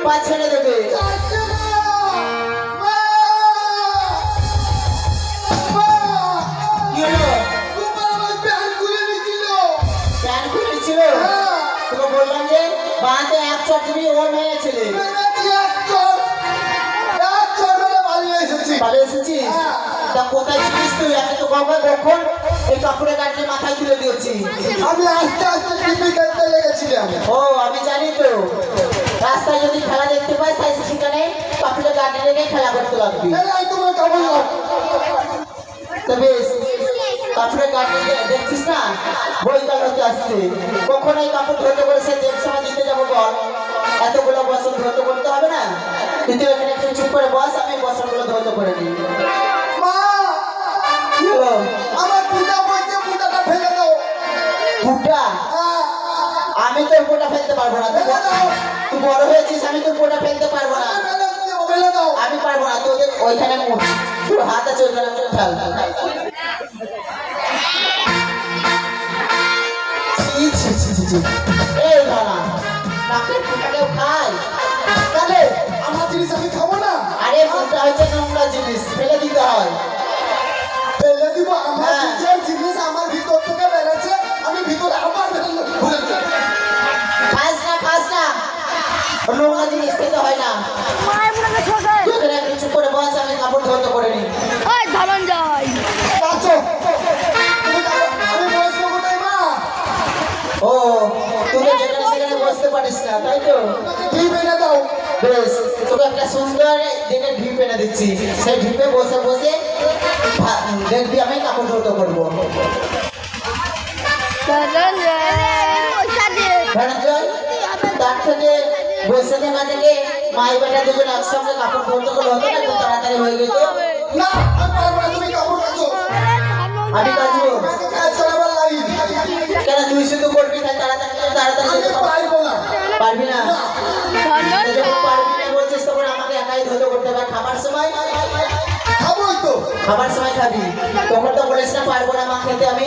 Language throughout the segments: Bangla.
পা ছেড়ে দেবে। কি হলো? প্যান খুলে নিচ্ছিল? তোকে বললাম যে বাঁধে এক চট দিবি, ও মেয়ে ছেলে পালিয়ে এসেছিস। তা কোথায় ছিলিস তুই? আমি তো কখন এই কাপড়ের গাড়ি মাথায় তুলে দিয়েছি। আমি আস্তে আস্তে টিপি কাটতে লেগেছিলাম। ও আমি জানি তো, রাস্তায় যদি খেলা দেখতে পাই তাই সেখানে কাপড়ের গাড়ি লেগে খেলা করতে লাগবি। তোমার কাপড় তবে কাপড়ের গাড়ি দেখছিস না, বইকাল হতে আসছে। কখন এই কাপড় ধরতে করে সে দেড় সময় দিতে যাবো বল? এতগুলো বছর ধরতে করতে হবে না? কিন্তু এখানে একটু চুপ করে বস, আমি বছরগুলো ধরতে করে নিই। মা, কি হলো? আমার পুটা বলছে পুটাটা ফেলে দাও। পুটা? আমি তোর পোটা ফেলতে পারবো না। তুই বড় হয়েছিস, আমি তোর পোটা ফেলতে পারবো না। আমি পারবো না। তোদের ওইখানে তোর হাত আছে, ওইখানে ফেল। এই ধরা নাকের পোটাকেও খায় তাহলে আমার জিনিস আমি খাবো না। আরে পোটা হচ্ছে নোংরা জিনিস, ফেলে দিতে হয়। ফেলে দিব? আমার যে জিনিস আমার ভিতর থেকে বেরোচ্ছে, আমি ভিতরে আবার খাস না নোংরা জিনিস খেতে হয় না। কিছু করে বস, আমি কাপড় ধরতে করে নিই। আমি বসবো কোথায় মা? ও তুমি যেখানে সেখানে বসতে পারিস না, তাই তো? ঠিক এনে দাও। বেশ, তোকে একটা সুন্দর দেখে ঢিপ এনে দিচ্ছি। সেই ঢিপে বসে বসে দেখবি আমি কাপড় ধরতে করবো। তার থেকে বসে থাকা থেকে মাই বেটা দুজন একসঙ্গে কাপড় ধরতে করলে হতো না, খুব তাড়াতাড়ি হয়ে যেত। না, আমি পারবো না, তুমি কাপড় কাচো। আমি কাচবো? কাজ করাবার লাগি। কেন তুই শুধু করবি, তাই তাড়াতাড়ি আমি পারবো না। পারবি না? যখন পারবি না বলছিস তখন আমাকে একাই ধরতে করতে হবে। খাবার সময় খাবোই তো। খাবার সময় খাবি, তখন তো বলিস না পারবো না মা খেতে। আমি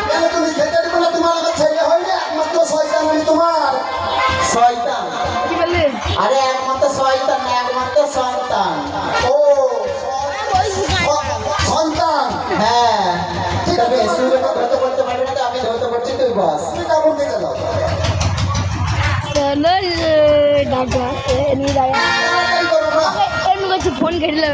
কেন তুমি খেতে দিবে না? তোমার আমার ছেলে হয় না, একমাত্র শয়তান আমি তোমার। শয়তান? আরে একমাত্র শয়তান না, একমাত্র সন্তান। ও সন্তান। হ্যাঁ, তবে তুই যখন ধরতে করতে পারবি না তো আমি ধরতে করছি, তুই বস। তুমি কাপড় কেটে দাও। ফোন ঘেটে